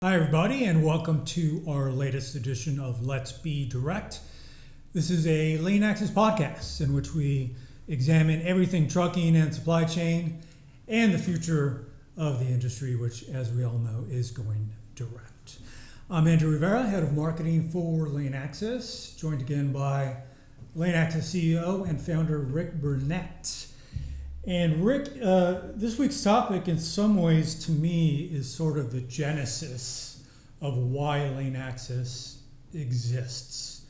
Hi, everybody, and welcome to our latest edition of Let's Be Direct. This is a lane access podcast in which we examine everything trucking and supply chain and the future of the industry, which, as we all know, is going direct. I'm Andrew Rivera, head of marketing for Lane Access, joined again by Lane Access CEO and founder Rick Burnett. And Rick, this week's topic in some ways to me is sort of the genesis of why lane access exists.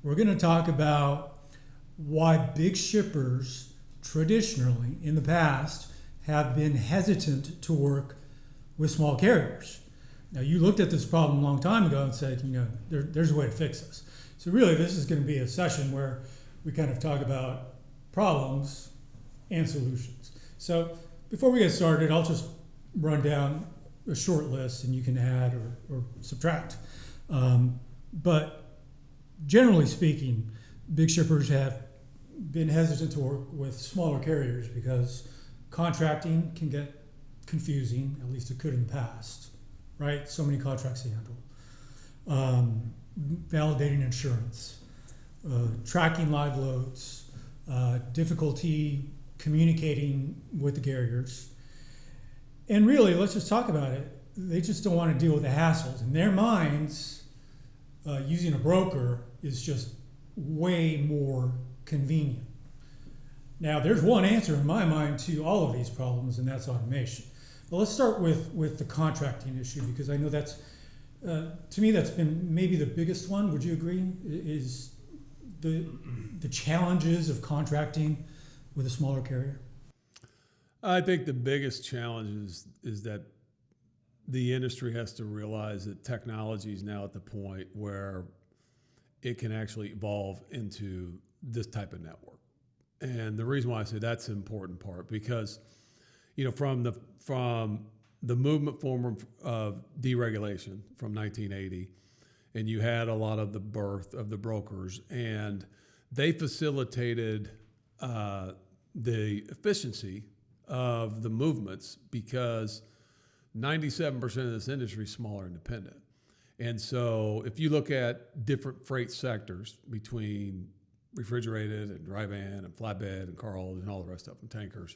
We're going to talk about why big shippers traditionally in the past have been hesitant to work with small carriers. Now, you looked at this problem a long time ago and said, there's a way to fix this. So really, this is going to be a session where we kind of talk about problems and solutions. So before we get started, I'll just run down a short list and you can add or subtract. But generally speaking, big shippers have been hesitant to work with smaller carriers because contracting can get confusing, at least it could in the past, right? So many contracts to handle. Validating insurance, tracking live loads, difficulty communicating with the carriers. And really, let's just talk about it. They just don't want to deal with the hassles. In their minds, using a broker is just way more convenient. Now, there's one answer in my mind to all of these problems, and that's automation. Well, let's start with the contracting issue, because I know that's, to me, that's been maybe the biggest one. Would you agree? Is the challenges of contracting with a smaller carrier? I think the biggest challenge is that the industry has to realize that technology is now at the point where it can actually evolve into this type of network. And the reason why I say that's an important part, because from the movement form of deregulation from 1980, and you had a lot of the birth of the brokers, and they facilitated the efficiency of the movements because 97% of this industry is smaller independent. And so if you look at different freight sectors between refrigerated and dry van and flatbed and carload and all the rest of them, tankers,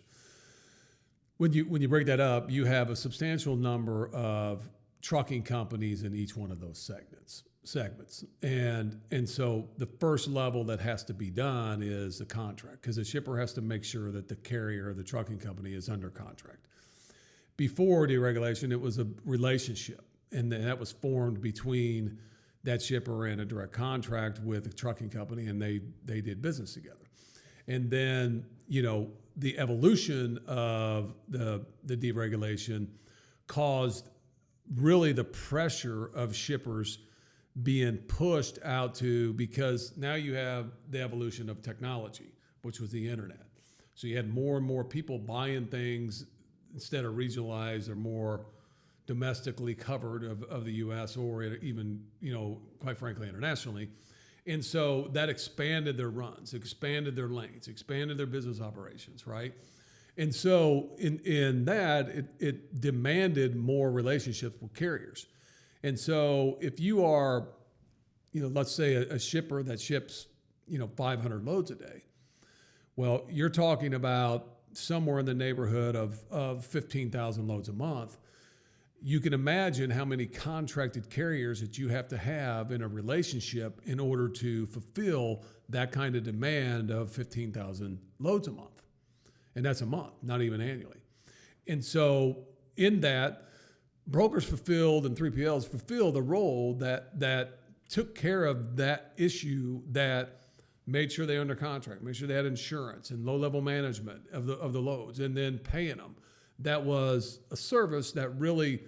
when you break that up, you have a substantial number of trucking companies in each one of those segments. And so the first level that has to be done is the contract, because the shipper has to make sure that the carrier, the trucking company, is under contract. Before deregulation, it was a relationship, and that was formed between that shipper and a direct contract with a trucking company, and they did business together. And then, the evolution of the deregulation caused really the pressure of shippers being pushed out to, because now you have the evolution of technology, which was the internet. So you had more and more people buying things instead of regionalized or more domestically covered of the U.S. or even, quite frankly, internationally. And so that expanded their runs, expanded their lanes, expanded their business operations, right? And so in that, it demanded more relationships with carriers. And so if you are, let's say a shipper that ships, 500 loads a day, well, you're talking about somewhere in the neighborhood of 15,000 loads a month. You can imagine how many contracted carriers that you have to have in a relationship in order to fulfill that kind of demand of 15,000 loads a month. And that's a month, not even annually. And so in that, brokers fulfilled and 3PLs fulfilled the role that took care of that issue, that made sure they're under contract, made sure they had insurance and low-level management of the loads, and then paying them. That was a service that really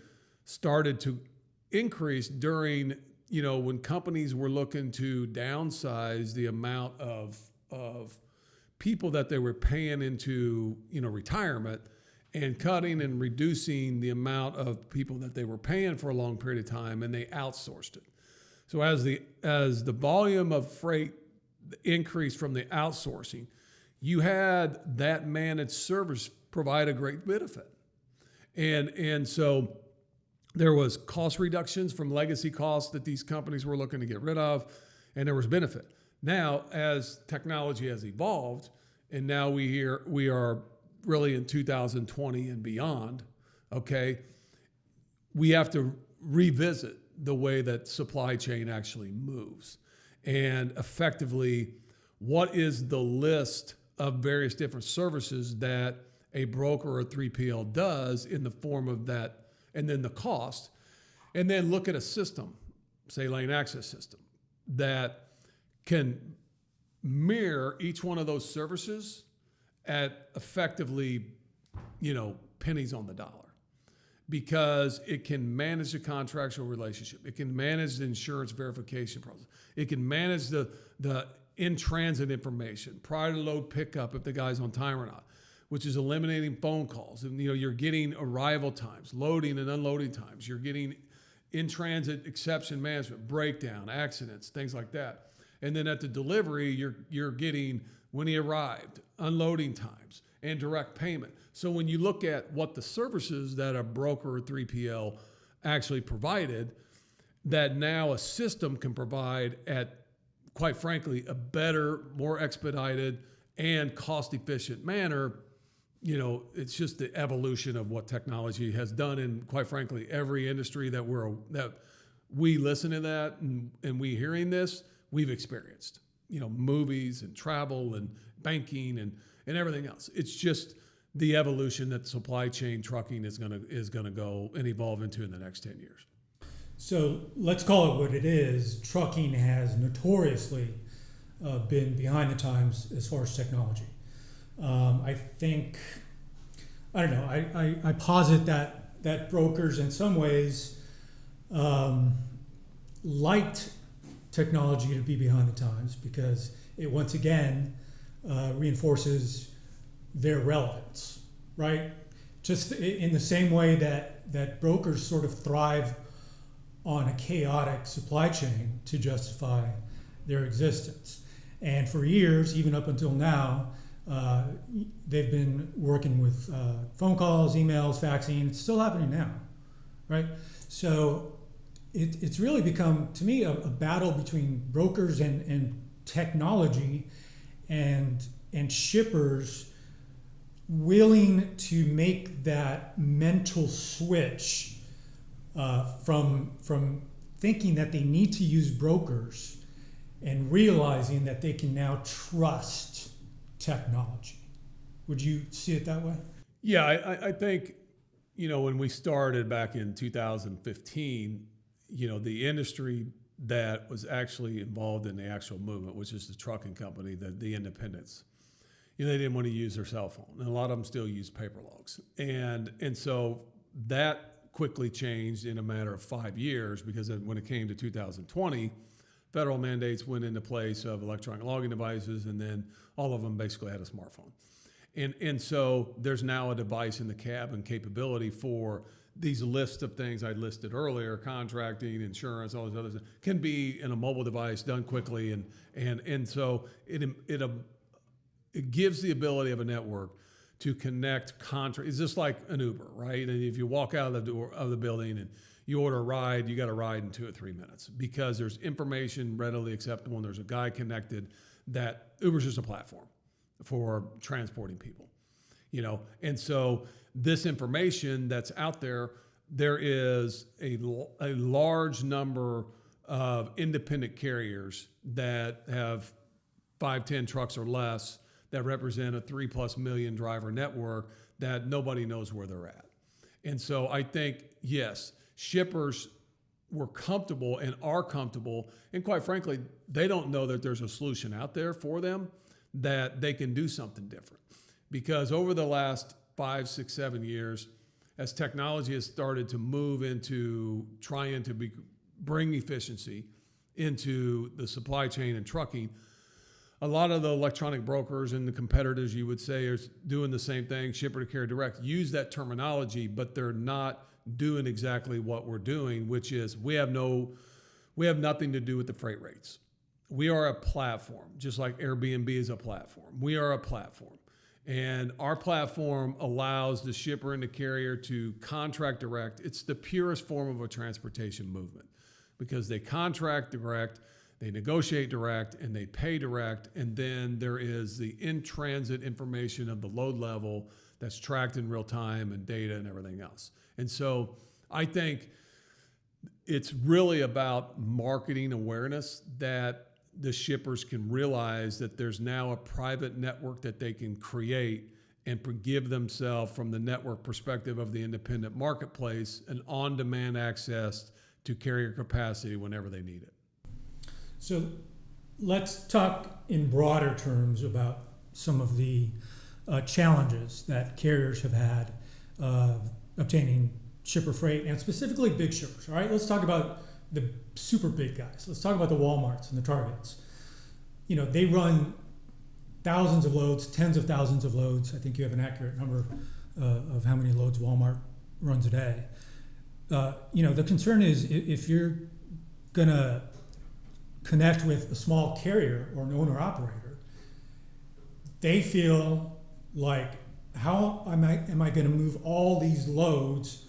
started to increase during, when companies were looking to downsize the amount of people that they were paying into, retirement, and cutting and reducing the amount of people that they were paying for a long period of time, and they outsourced it. So as the volume of freight increased from the outsourcing, you had that managed service provide a great benefit. And so There was cost reductions from legacy costs that these companies were looking to get rid of, and there was benefit. Now, as technology has evolved, and now we are really in 2020 and beyond, okay, we have to revisit the way that supply chain actually moves. And effectively, what is the list of various different services that a broker or 3PL does in the form of that, and then the cost, and then look at a system, say lane access system, that can mirror each one of those services at effectively, pennies on the dollar. Because it can manage the contractual relationship. It can manage the insurance verification process. It can manage the in-transit information, prior to load pickup if the guy's on time or not, which is eliminating phone calls. And you're getting arrival times, loading and unloading times. You're getting in-transit exception management, breakdown, accidents, things like that. And then at the delivery, you're getting when he arrived, unloading times, and direct payment. So when you look at what the services that a broker or 3PL actually provided, that now a system can provide at, quite frankly, a better, more expedited, and cost-efficient manner, it's just the evolution of what technology has done in, quite frankly, every industry that we listen to that and we hearing this, we've experienced. Movies and travel and banking and everything else. It's just the evolution that supply chain trucking is gonna go and evolve into in the next 10 years. So let's call it what it is. Trucking has notoriously been behind the times as far as technology. I posit that brokers in some ways liked technology to be behind the times because it once again reinforces their relevance, right? Just in the same way that brokers sort of thrive on a chaotic supply chain to justify their existence. And for years, even up until now, they've been working with phone calls, emails, faxing. It's still happening now, right? So it's really become, to me, a battle between brokers and technology and shippers willing to make that mental switch from thinking that they need to use brokers and realizing that they can now trust technology. Would you see it that way? Yeah, I think, when we started back in 2015, the industry that was actually involved in the actual movement, which is the trucking company, the independents, they didn't want to use their cell phone. And a lot of them still use paper logs. And so that quickly changed in a matter of 5 years because when it came to 2020, federal mandates went into place of electronic logging devices, and then all of them basically had a smartphone. And so there's now a device in the cabin capability for these lists of things I listed earlier, contracting, insurance, all those other things, can be in a mobile device done quickly. And so it gives the ability of a network to connect contract. It's just like an Uber, right? And if you walk out of the door of the building and you order a ride, you got a ride in 2 or 3 minutes because there's information readily acceptable and there's a guy connected. That Uber's just a platform for transporting people, And so this information that's out there, there is a large number of independent carriers that have 5-10 trucks or less that represent a 3+ million driver network that nobody knows where they're at. And so I think, yes, shippers were comfortable and are comfortable, and quite frankly, they don't know that there's a solution out there for them that they can do something different. Because over the last 5, 6, 7 years, as technology has started to move into trying to bring efficiency into the supply chain and trucking, a lot of the electronic brokers and the competitors, you would say, are doing the same thing, shipper to carrier direct, use that terminology, but they're not doing exactly what we're doing, which is we have nothing to do with the freight rates. We are a platform, just like Airbnb is a platform. We are a platform. And our platform allows the shipper and the carrier to contract direct. It's the purest form of a transportation movement because they contract direct, they negotiate direct, and they pay direct. And then there is the in-transit information of the load level that's tracked in real time and data and everything else. And so I think it's really about marketing awareness that the shippers can realize that there's now a private network that they can create and give themselves, from the network perspective of the independent marketplace, an on-demand access to carrier capacity whenever they need it. So let's talk in broader terms about some of the challenges that carriers have had obtaining shipper freight, and specifically big shippers. All right, let's talk about the super big guys. Let's talk about the Walmarts and the Targets. You know, they run thousands of loads, tens of thousands of loads. I think you have an accurate number of how many loads Walmart runs a day. You know, the concern is if you're gonna connect with a small carrier or an owner operator, they feel like, how am I going to move all these loads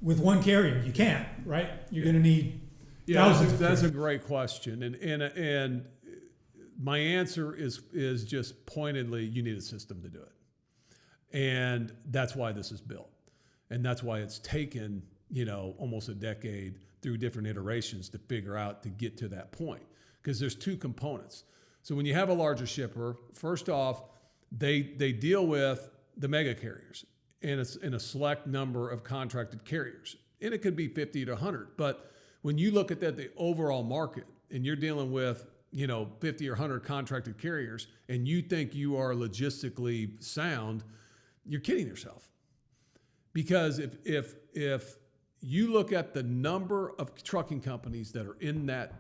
with one carrier? You can't, right? You're going to need thousands. That's a great question, and my answer is just pointedly, you need a system to do it, and that's why this is built, and that's why it's taken almost a decade through different iterations to figure out to get to that point, because there's two components. So when you have a larger shipper, first off, they deal with the mega carriers and it's in a select number of contracted carriers, and it could be 50 to 100. But when you look at the overall market and you're dealing with 50 or 100 contracted carriers, and you think you are logistically sound, you're kidding yourself. Because if you look at the number of trucking companies that are in that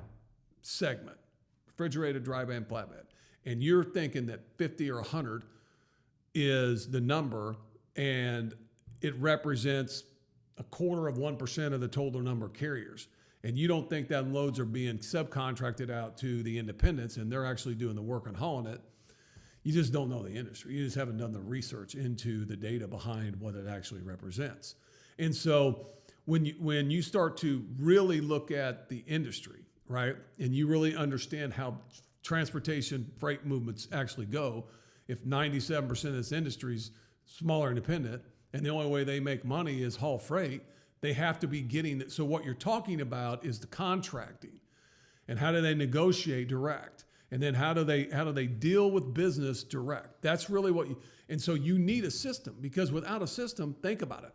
segment, refrigerated, dry van, flatbed, and you're thinking that 50 or 100 is the number, and it represents 0.25% of the total number of carriers, and you don't think that loads are being subcontracted out to the independents and they're actually doing the work on hauling it, you just don't know the industry. You just haven't done the research into the data behind what it actually represents. And so when you start to really look at the industry, right, and you really understand how transportation freight movements actually go, if 97% of this industry is smaller independent and the only way they make money is haul freight, they have to be getting it. So what you're talking about is the contracting, and how do they negotiate direct, and then how do they deal with business direct. That's really and so you need a system, because without a system, think about it.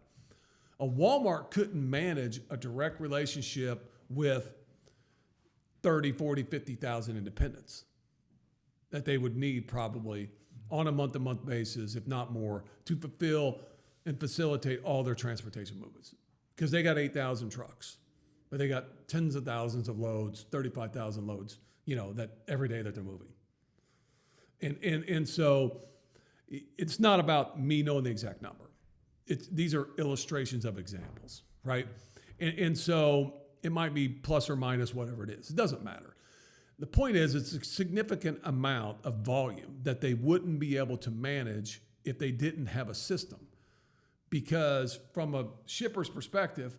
A Walmart couldn't manage a direct relationship with 30, 40, 50,000 independents that they would need probably on a month-to-month basis, if not more, to fulfill and facilitate all their transportation movements. Because they got 8,000 trucks, but they got tens of thousands of loads, 35,000 loads, that every day that they're moving. And so it's not about me knowing the exact number. These are illustrations of examples, right? And so it might be plus or minus whatever it is. It doesn't matter. The point is, it's a significant amount of volume that they wouldn't be able to manage if they didn't have a system. Because from a shipper's perspective,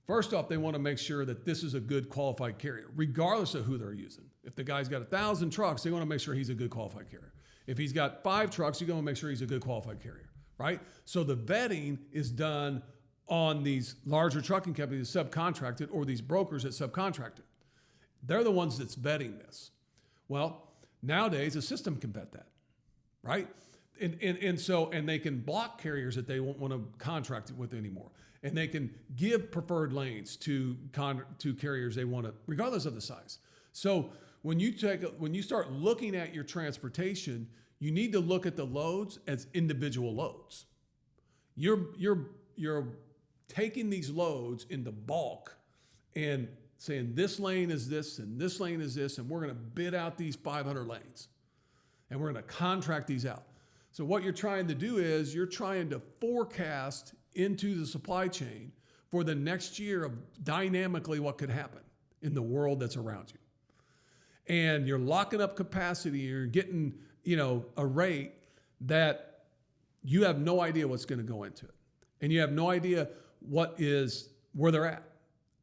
first off, they want to make sure that this is a good qualified carrier, regardless of who they're using. If the guy's got 1,000 trucks, they want to make sure he's a good qualified carrier. If he's got 5 trucks, you're going to make sure he's a good qualified carrier, right? So the vetting is done on these larger trucking companies that subcontracted, or these brokers that subcontracted. They're the ones that's vetting this. Well, nowadays a system can vet that, right? And so they can block carriers that they won't want to contract with anymore, and they can give preferred lanes to carriers they want to, regardless of the size. So when you start looking at your transportation, you need to look at the loads as individual loads. You're taking these loads into bulk and saying this lane is this and this lane is this, and we're going to bid out these 500 lanes, and we're going to contract these out. So what you're trying to do is you're trying to forecast into the supply chain for the next year of dynamically what could happen in the world that's around you. And you're locking up capacity, you're getting, a rate that you have no idea what's going to go into it. And you have no idea where they're at.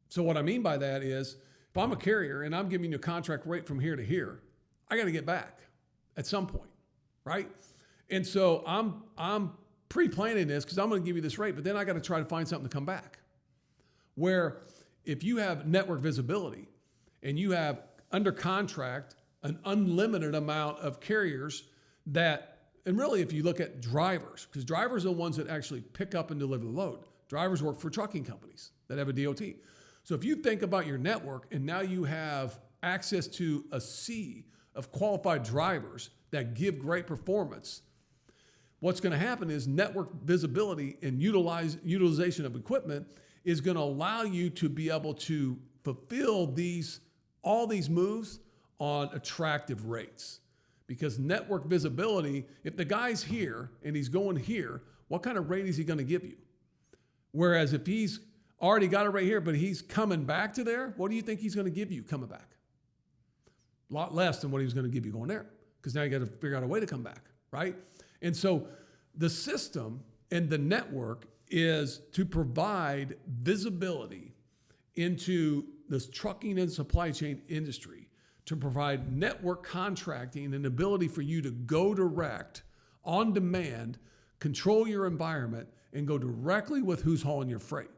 So what I mean by that is, if I'm a carrier and I'm giving you a contract rate from here to here, I got to get back at some point, right? And so I'm pre-planning this because I'm going to give you this rate, but then I got to try to find something to come back. Where if you have network visibility and you have under contract an unlimited amount of carriers and really if you look at drivers, because drivers are the ones that actually pick up and deliver the load. Drivers work for trucking companies that have a DOT. So if you think about your network and now you have access to a sea of qualified drivers that give great performance, what's going to happen is network visibility and utilization of equipment is going to allow you to be able to fulfill all these moves on attractive rates. Because network visibility, if the guy's here and he's going here, what kind of rate is he going to give you? Whereas if he's already got it right here, but he's coming back to there, what do you think he's going to give you coming back? A lot less than what he was going to give you going there. Because now you got to figure out a way to come back, right? And so the system and the network is to provide visibility into this trucking and supply chain industry, to provide network contracting and ability for you to go direct, on demand, control your environment, and go directly with who's hauling your freight.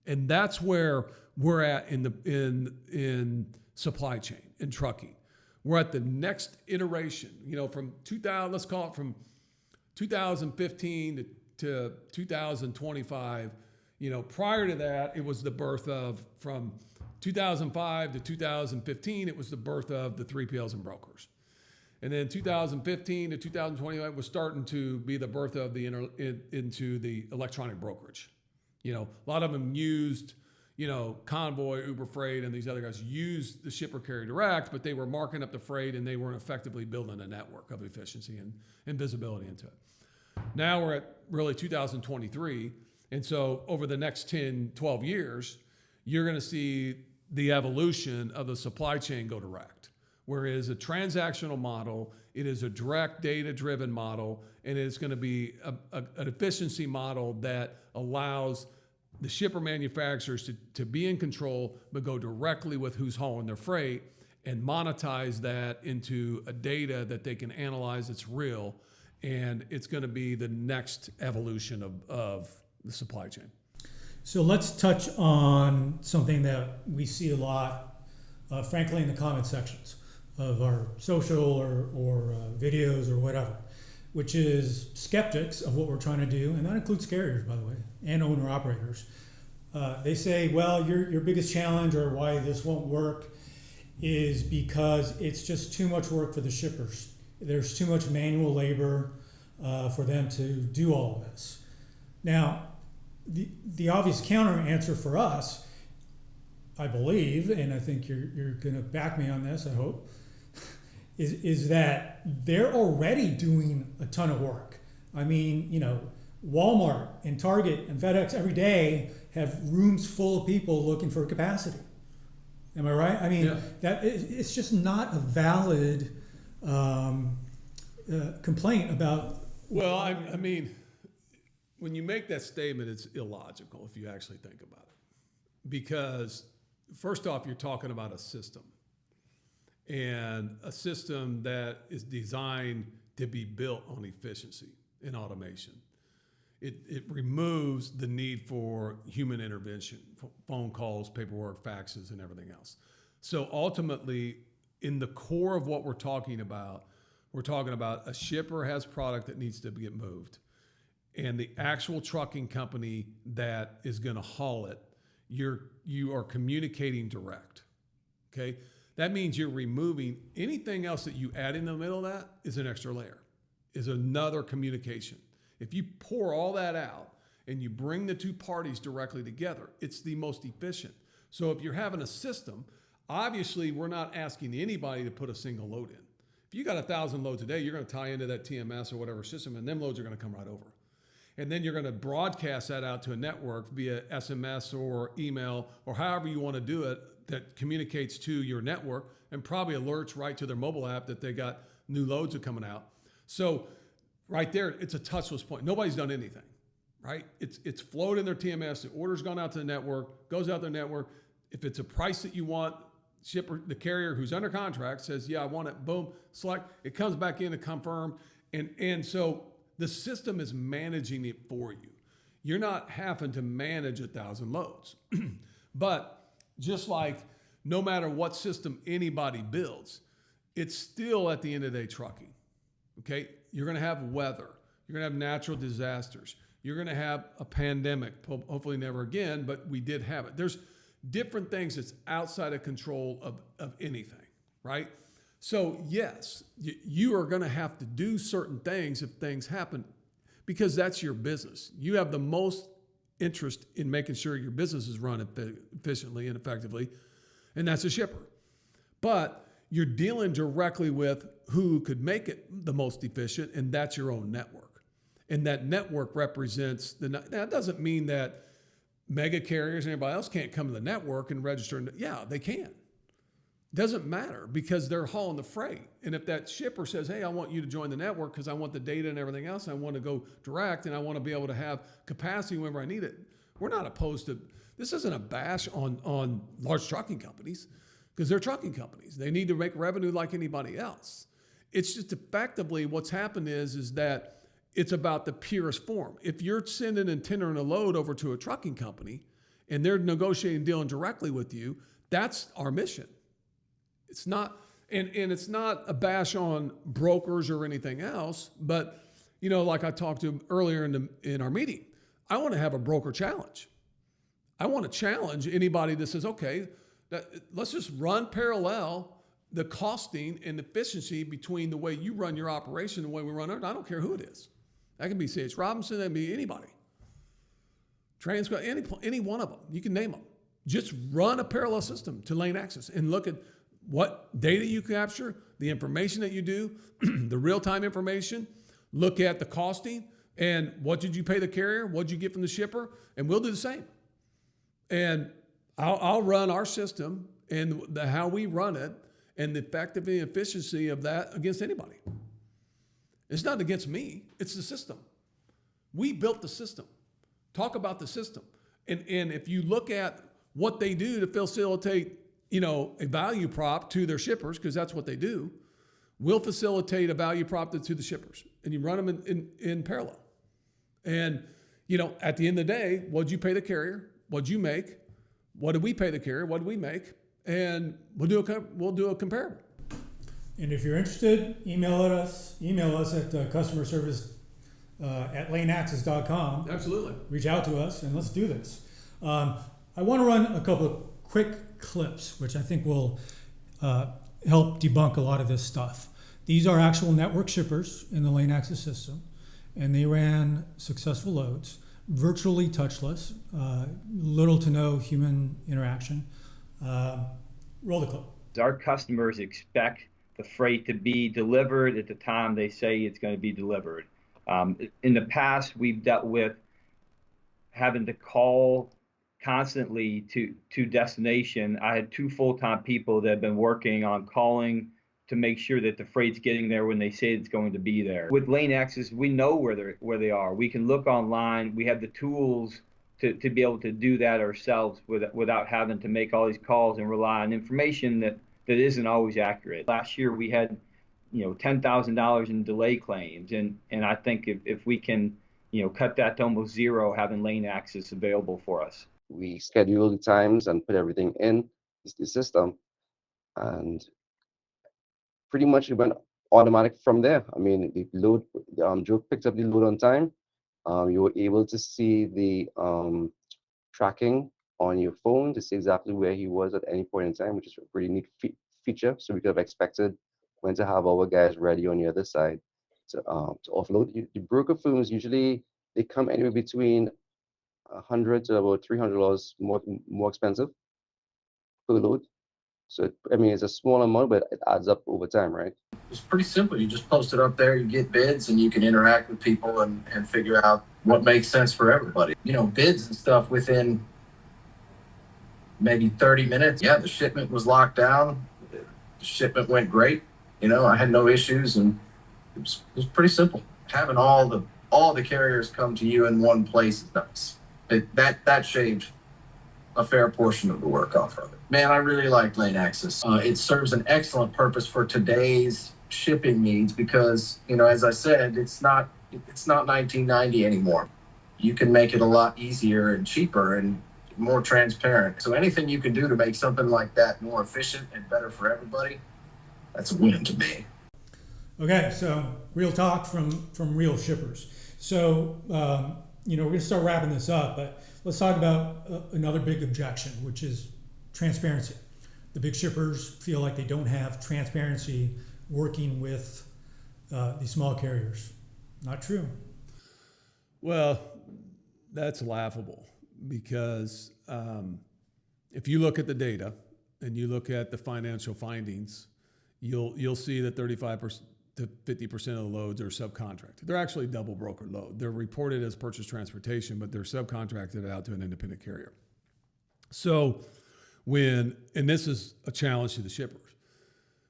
And that's where we're at in supply chain, in trucking. We're at the next iteration, from 2015 to 2025. Prior to that, it was the birth of, from 2005 to 2015, it was the birth of the 3PLs and brokers. And then 2015 to 2021 was starting to be the birth of into the electronic brokerage. A lot of them used, Convoy, Uber Freight, and these other guys used the shipper carrier direct, but they were marking up the freight and they weren't effectively building a network of efficiency and visibility into it. Now we're at really 2023. And so over the next 10, 12 years, you're going to see the evolution of the supply chain go direct, where it is a transactional model, it is a direct data-driven model, and it's going to be an efficiency model that allows the shipper manufacturers to be in control, but go directly with who's hauling their freight and monetize that into a data that they can analyze that's real, and it's going to be the next evolution of the supply chain. So let's touch on something that we see a lot, frankly, in the comment sections of our social or videos or whatever, which is skeptics of what we're trying to do, and that includes carriers, by the way, and owner-operators. They say, well, your biggest challenge or why this won't work is because it's just too much work for the shippers. There's too much manual labor for them to do all of this. Now, the obvious counter answer for us, I believe, and I think you're going to back me on this, I hope, is that they're already doing a ton of work. I mean, Walmart and Target and FedEx every day have rooms full of people looking for capacity. Am I right? I mean, that it's just not a valid complaint about. Well, I mean, when you make that statement, it's illogical if you actually think about it. Because first off, you're talking about a system. And a system that is designed to be built on efficiency and automation. It removes the need for human intervention, phone calls, paperwork, faxes, and everything else. So ultimately, in the core of what we're talking about a shipper has product that needs to get moved. And the actual trucking company that is going to haul it, you are communicating direct. Okay? That means you're removing anything else that you add in the middle of that is an extra layer, is another communication. If you pour all that out and you bring the two parties directly together, it's the most efficient. So if you're having a system, obviously we're not asking anybody to put a single load in. If you got 1,000 loads a day, you're going to tie into that TMS or whatever system, and them loads are going to come right over. And then you're going to broadcast that out to a network via SMS or email or however you want to do it that communicates to your network and probably alerts right to their mobile app that they got new loads are coming out. So right there, it's a touchless point. Nobody's done anything, right? It's flowed in their TMS. The order's gone out to the network, goes out the network. If it's a price that you want, shipper, the carrier who's under contract says, yeah, I want it, boom, select, it comes back in to confirm. And so the system is managing it for you. You're not having to manage 1,000 loads. But just like no matter what system anybody builds, it's still at the end of the day trucking. Okay? You're going to have weather. You're going to have natural disasters. You're going to have a pandemic, hopefully never again, but we did have it. There's different things that's outside of control of anything, right? So yes, you are going to have to do certain things if things happen, because that's your business. You have the most interest in making sure your business is run efficiently and effectively, and that's a shipper. But you're dealing directly with who could make it the most efficient, and that's your own network. And that network represents that doesn't mean that mega carriers and everybody else can't come to the network and register. Yeah, they can. Doesn't matter, because they're hauling the freight. And if that shipper says, hey, I want you to join the network because I want the data and everything else, I want to go direct and I want to be able to have capacity whenever I need it. We're not opposed to, this isn't a bash on large trucking companies, because they're trucking companies. They need to make revenue like anybody else. It's just effectively what's happened is that it's about the purest form. If you're sending and tendering a load over to a trucking company and they're negotiating, dealing directly with you, that's our mission. It's not, and it's not a bash on brokers or anything else, but like I talked to earlier in our meeting, I want to have a broker challenge. I want to challenge anybody that says, okay, let's just run parallel the costing and efficiency between the way you run your operation and the way we run ours. I don't care who it is. That can be C.H. Robinson, that can be anybody. Any one of them, you can name them. Just run a parallel system to lane access and look at what data you capture, the information that you do, the real-time information, look at the costing, and what did you pay the carrier, what did you get from the shipper, and we'll do the same. And I'll run our system and how we run it and the effectiveness and efficiency of that against anybody. It's not against me, it's the system. We built the system. Talk about the system. And if you look at what they do to facilitate a value prop to their shippers, because that's what they do, we'll facilitate a value prop to the shippers. And you run them in parallel. And, at the end of the day, what'd you pay the carrier? What'd you make? What did we pay the carrier? What did we make? And we'll do a comparable. And if you're interested, email us at customer service at laneaccess.com. Absolutely. Reach out to us and let's do this. I want to run a couple of quick clips, which I think will help debunk a lot of this stuff. These are actual network shippers in the lane access system, and they ran successful loads, virtually touchless, little to no human interaction. Roll the clip. Our customers expect the freight to be delivered at the time they say it's going to be delivered. In the past, we've dealt with having to call constantly to destination. I had 2 full-time people that have been working on calling to make sure that the freight's getting there when they say it's going to be there. With lane access, we know where they are. We can look online. We have the tools to be able to do that ourselves without having to make all these calls and rely on information that isn't always accurate. Last year we had $10,000 in delay claims, and I think if we can cut that to almost zero, having lane access available for us. We schedule the times and put everything in the system, and pretty much it went automatic from there. I mean, the load, Joe picked up the load on time. You were able to see the tracking on your phone to see exactly where he was at any point in time, which is a pretty neat feature. So we could have expected when to have our guys ready on the other side to offload. The broker firms usually, they come anywhere between $100 to about $300 more expensive per load. So it's a small amount, but it adds up over time, right? It's pretty simple. You just post it up there, you get bids, and you can interact with people and figure out what makes sense for everybody. Bids and stuff within maybe 30 minutes. Yeah, the shipment was locked down. The shipment went great. I had no issues, and it was pretty simple. having all the carriers come to you in one place is nice. That shaved a fair portion of the work off of it. Man, I really like lane access. It serves an excellent purpose for today's shipping needs because, as I said, it's not 1990 anymore. You can make it a lot easier and cheaper and more transparent. So anything you can do to make something like that more efficient and better for everybody, that's a win to me. Okay, so real talk from real shippers. So, we're going to start wrapping this up, but let's talk about another big objection, which is transparency. The big shippers feel like they don't have transparency working with these small carriers. Not true. Well, that's laughable because if you look at the data and you look at the financial findings, you'll see that 35% to 50% of the loads are subcontracted. They're actually double broker load. They're reported as purchase transportation, but they're subcontracted out to an independent carrier. So and this is a challenge to the shippers,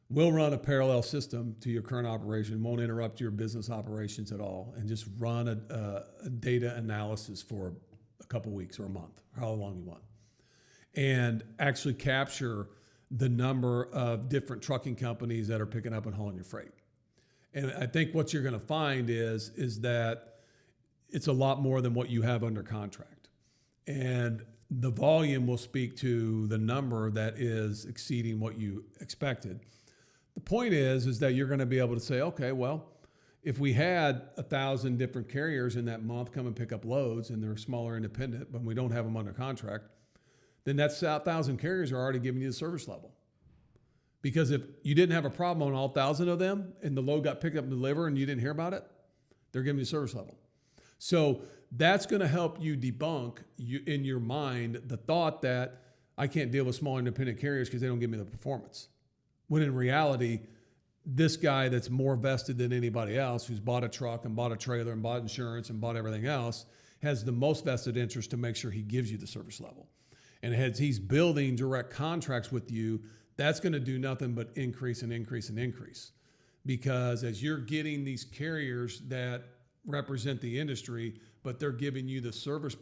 we'll run a parallel system to your current operation, won't interrupt your business operations at all, and just run a data analysis for a couple weeks or a month, how long you want, and actually capture the number of different trucking companies that are picking up and hauling your freight. And I think what you're going to find is that it's a lot more than what you have under contract. And the volume will speak to the number that is exceeding what you expected. The point is that you're going to be able to say, okay, well, if we had 1,000 different carriers in that month come and pick up loads and they're smaller independent, but we don't have them under contract, then that's 1,000 carriers are already giving you the service level. Because if you didn't have a problem on all 1,000 of them and the load got picked up and delivered and you didn't hear about it, they're giving you service level. So that's going to help you debunk in your mind the thought that I can't deal with small independent carriers because they don't give me the performance. When in reality, this guy that's more vested than anybody else, who's bought a truck and bought a trailer and bought insurance and bought everything else, has the most vested interest to make sure he gives you the service level. And as he's building direct contracts with you, that's going to do nothing but increase and increase and increase. Because as you're getting these carriers that represent the industry, but they're giving you the service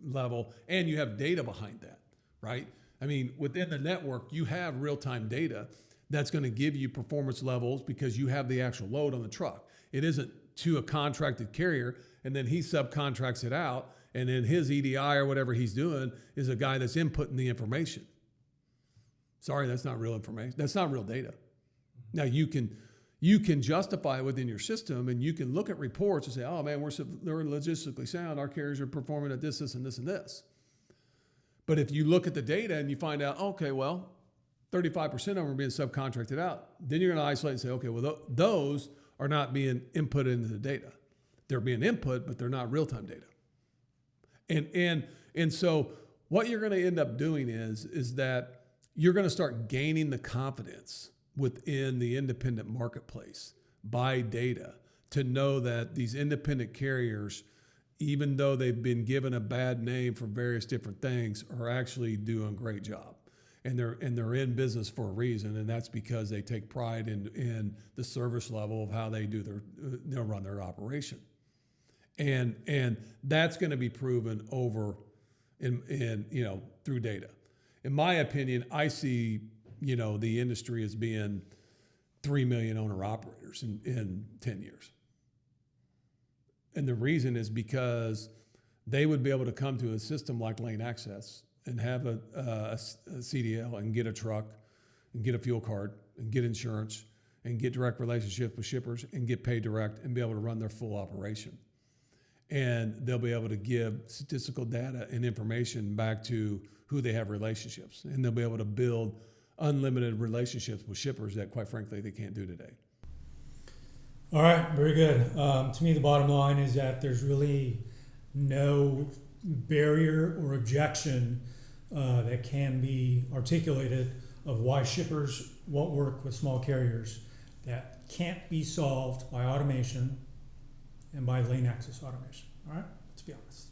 level and you have data behind that, right? I mean, within the network, you have real-time data that's going to give you performance levels because you have the actual load on the truck. It isn't to a contracted carrier and then he subcontracts it out and then his EDI or whatever he's doing is a guy that's inputting the information. Sorry, that's not real information. That's not real data. Now you can justify it within your system and you can look at reports and say, oh man, they're logistically sound. Our carriers are performing at this, this, and this, and this. But if you look at the data and you find out, okay, well, 35% of them are being subcontracted out, then you're going to isolate and say, okay, well, those are not being inputted into the data. They're being input, but they're not real-time data. And so what you're going to end up doing is that you're going to start gaining the confidence within the independent marketplace by data to know that these independent carriers, even though they've been given a bad name for various different things, are actually doing a great job. And they're in business for a reason, and that's because they take pride in the service level of how they do they'll run their operation. And that's going to be proven over through data. In my opinion, I see, the industry as being 3 million owner operators in 10 years. And the reason is because they would be able to come to a system like Lane Access and have a CDL and get a truck and get a fuel card and get insurance and get direct relationships with shippers and get paid direct and be able to run their full operation. And they'll be able to give statistical data and information back to who they have relationships. And they'll be able to build unlimited relationships with shippers that, quite frankly, they can't do today. All right, very good. To me, the bottom line is that there's really no barrier or objection that can be articulated of why shippers won't work with small carriers that can't be solved by automation and by lane access automation. All right, let's be honest.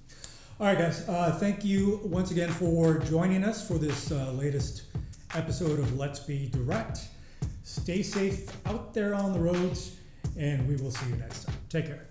All right, guys, thank you once again for joining us for this latest episode of Let's Be Direct. Stay safe out there on the roads, and we will see you next time. Take care.